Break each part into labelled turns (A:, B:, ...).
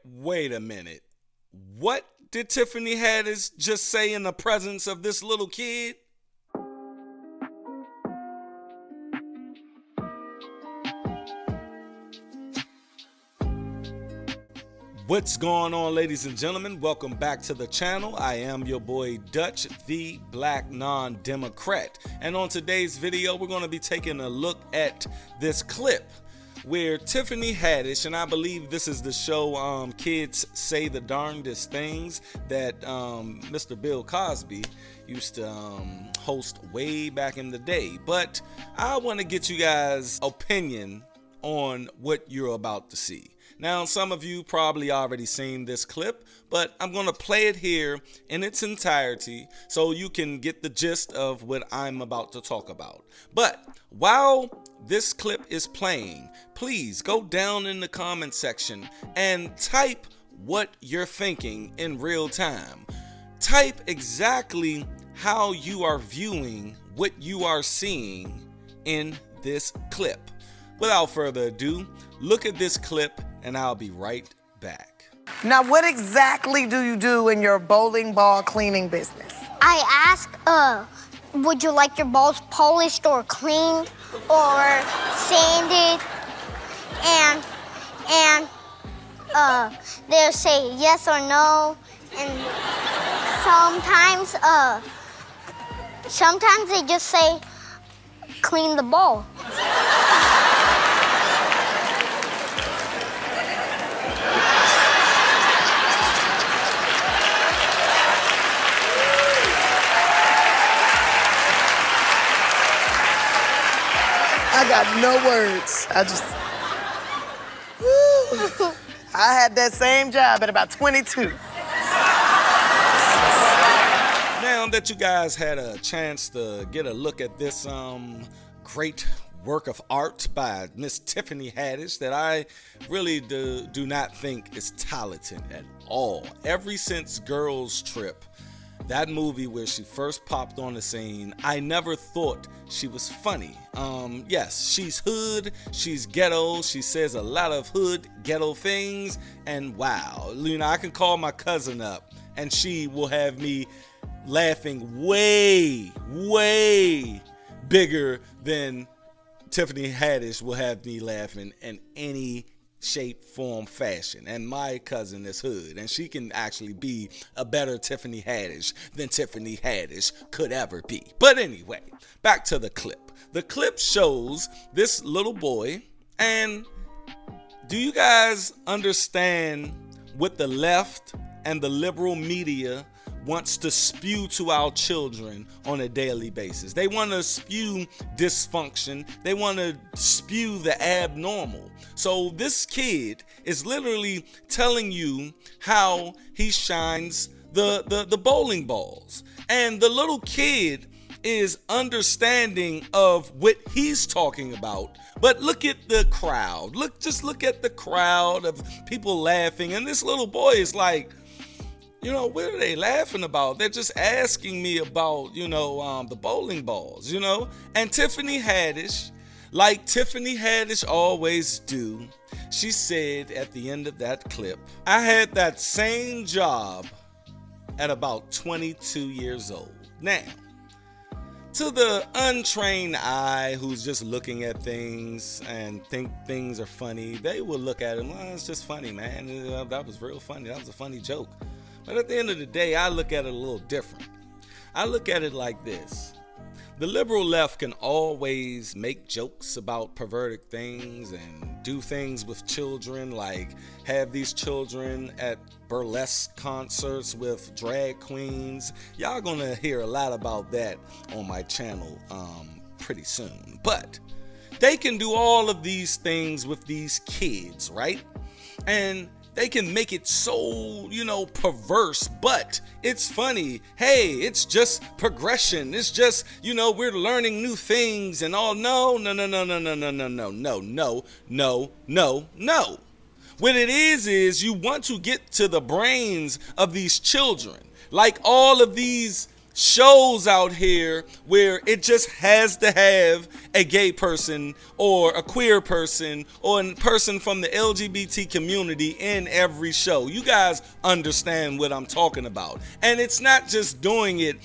A: Wait a minute. What did Tiffany Haddish just say in the presence of this little kid? What's going on, ladies and gentlemen? Welcome back to the channel. I am your boy Dutch, the Black Non-Democrat. And on today's video, we're going to be taking a look at this clip where Tiffany Haddish, and I believe this is the show Kids Say the Darndest Things that Mr. Bill Cosby used to host way back in the day. But I want to get you guys' opinion on what you're about to see. Now, some of you probably already seen this clip, but I'm going to play it here in its entirety so you can get the gist of what I'm about to talk about. But while this clip is playing, please go down in the comment section and type what you're thinking in real time. Type exactly how you are viewing what you are seeing in this clip. Without further ado, look at this clip and I'll be right back.
B: Now, what exactly do you do in your bowling ball cleaning business?
C: I ask, would you like your balls polished or cleaned or sanded? And they'll say yes or no. And sometimes they just say, clean the ball.
B: I got no words. I had that same job at about 22.
A: Now that you guys had a chance to get a look at this great work of art by Miss Tiffany Haddish that I really do not think is talented at all. Ever since Girls Trip, that movie where she first popped on the scene, I never thought she was funny. Yes, she's hood, she's ghetto, she says a lot of hood ghetto things, and wow, you know, I can call my cousin up and she will have me laughing way bigger than Tiffany Haddish will have me laughing in any shape, form, fashion. And my cousin is hood, and she can actually be a better Tiffany Haddish than Tiffany Haddish could ever be. But anyway, back to the clip. The clip shows this little boy, and do you guys understand what the left and the liberal media wants to spew to our children on a daily basis? They want to spew dysfunction. They want to spew the abnormal. So this kid is literally telling you how he shines the bowling balls. And the little kid is understanding of what he's talking about. But look at the crowd. Just look at the crowd of people laughing. And this little boy is like, you know, what are they laughing about? They're just asking me about, you know, the bowling balls, you know? And Tiffany Haddish, like Tiffany Haddish always do, she said at the end of that clip, I had that same job at about 22 years old. Now, to the untrained eye who's just looking at things and think things are funny, they will look at it, well, it's just funny, man. That was real funny. That was a funny joke. But at the end of the day, I look at it a little different. I look at it like this. The liberal left can always make jokes about perverted things and do things with children, like have these children at burlesque concerts with drag queens. Y'all gonna hear a lot about that on my channel pretty soon. But they can do all of these things with these kids, right? And they can make it so, you know, perverse, but it's funny. Hey, it's just progression. It's just, you know, we're learning new things and all. No. What it is you want to get to the brains of these children. Like all of these shows out here where it just has to have a gay person or a queer person or a person from the LGBT community in every show. You guys understand what I'm talking about. And it's not just doing it,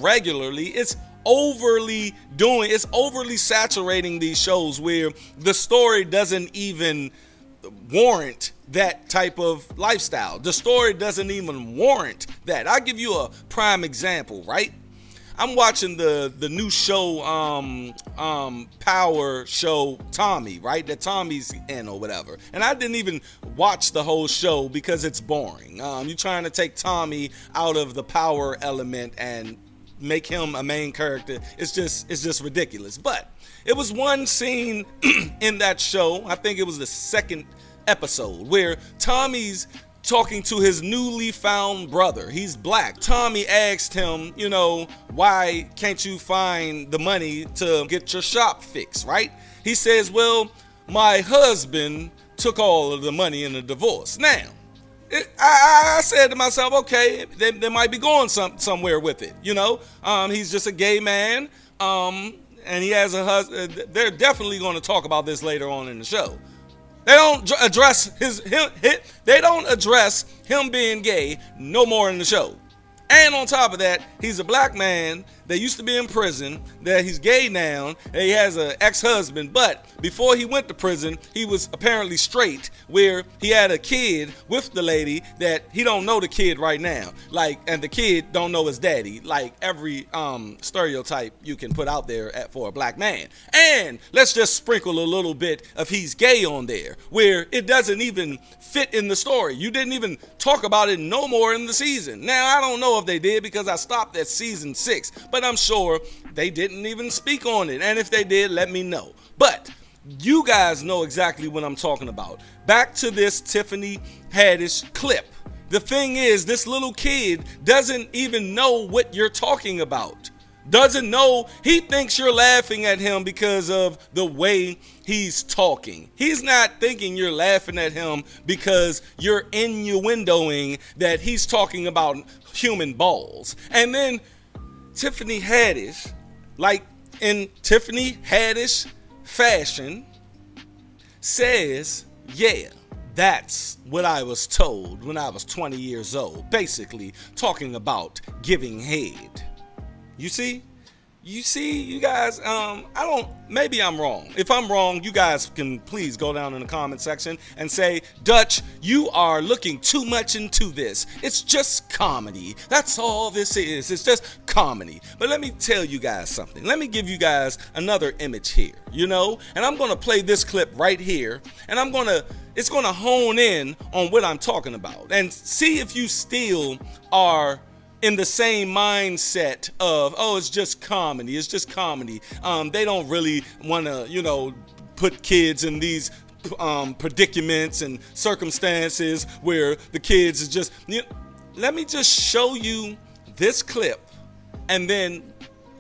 A: regularly. It's overly saturating these shows where the story doesn't even warrant that type of lifestyle. The story doesn't even warrant that. I'll give you a prime example, right? I'm watching the new show, Power Show Tommy, right? That Tommy's in or whatever. And I didn't even watch the whole show because it's boring. You're trying to take Tommy out of the power element and make him a main character. It's just ridiculous. But it was one scene in that show, I think it was the second episode, where Tommy's talking to his newly found brother. He's black. Tommy asked him, why can't you find the money to get your shop fixed, right? He says, well, my husband took all of the money in the divorce. Now, I said to myself, okay, they might be going somewhere with it, He's just a gay man, and he has a husband. They're definitely going to talk about this later on in the show. They don't address they don't address him being gay no more in the show. And on top of that, he's a black man that used to be in prison, that he's gay now, and he has an ex-husband. But before he went to prison, he was apparently straight, where he had a kid with the lady that he don't know the kid right now. And the kid don't know his daddy. Like every stereotype you can put out there for a black man. And let's just sprinkle a little bit of he's gay on there, where it doesn't even fit in the story. You didn't even talk about it no more in the season. Now, I don't know if they did because I stopped at season 6, but I'm sure they didn't even speak on it. And if they did, let me know. But you guys know exactly what I'm talking about. Back to this Tiffany Haddish clip. The thing is, this little kid doesn't even know what you're talking about. Doesn't know. He thinks you're laughing at him because of the way he's talking. He's not thinking you're laughing at him because you're innuendoing that he's talking about human balls. And then Tiffany Haddish, like in Tiffany Haddish fashion, says, yeah, that's what I was told when I was 20 years old. Basically talking about giving head. You see, you guys, maybe I'm wrong. If I'm wrong, you guys can please go down in the comment section and say, Dutch, you are looking too much into this. It's just comedy. That's all this is. It's just comedy. But let me tell you guys something. Let me give you guys another image here, and I'm going to play this clip right here, and it's going to hone in on what I'm talking about and see if you still are in the same mindset of, it's just comedy. It's just comedy. They don't really want to, put kids in these predicaments and circumstances where the kids is just, let me just show you this clip and then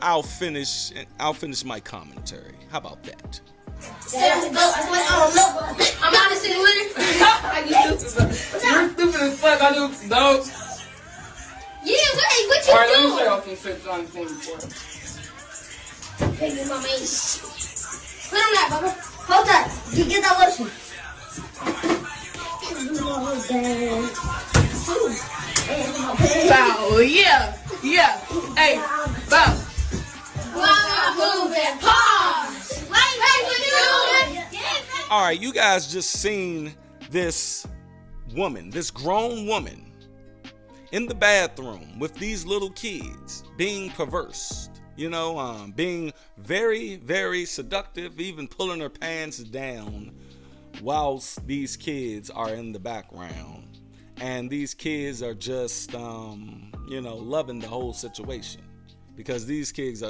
A: I'll finish my commentary. How about that?
D: I'm honestly You're stupid as fuck. I do no. Yeah, wait, what you doing? Alright, let me show you off some shit on the thing before. Hey, you my man. Put on that, Bubba. Hold that. You get that lotion. Bow, yeah. Hey, bow. Move and pause. Wait, what you doing?
A: All right, you guys just seen this woman, this grown woman, in the bathroom with these little kids being perverse, being very, very seductive, even pulling her pants down whilst these kids are in the background. And these kids are just, loving the whole situation because these kids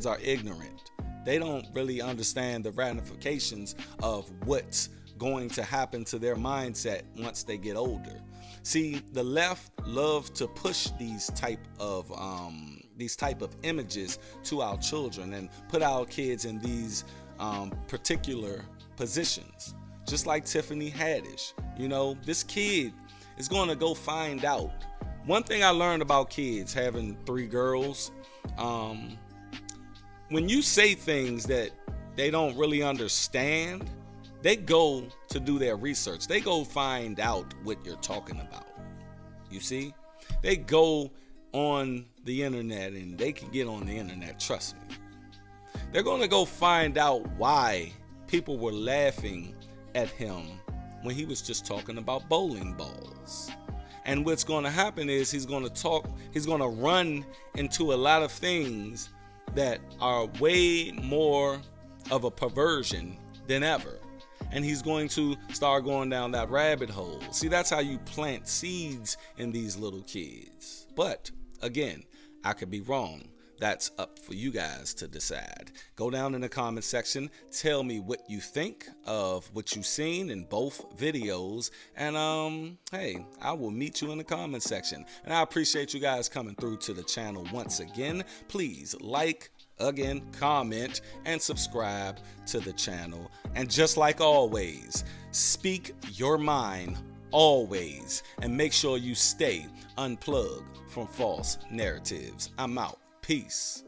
A: are ignorant. They don't really understand the ramifications of what's going to happen to their mindset once they get older. See, the left love to push these type of images to our children and put our kids in these particular positions. Just like Tiffany Haddish, this kid is going to go find out One thing I learned about kids having 3 girls, when you say things that they don't really understand, they go to do their research. They go find out what you're talking about. You see? They go on the internet, and they can get on the internet, trust me. They're going to go find out why people were laughing at him when he was just talking about bowling balls. And what's going to happen is he's going to run into a lot of things that are way more of a perversion than ever. And he's going to start going down that rabbit hole. See, that's how you plant seeds in these little kids. But again, I could be wrong. That's up for you guys to decide. Go down in the comment section. Tell me what you think of what you've seen in both videos. And hey, I will meet you in the comment section. And I appreciate you guys coming through to the channel once again. Please like, again, comment, and subscribe to the channel. And just like always, speak your mind always. And make sure you stay unplugged from false narratives. I'm out. Peace.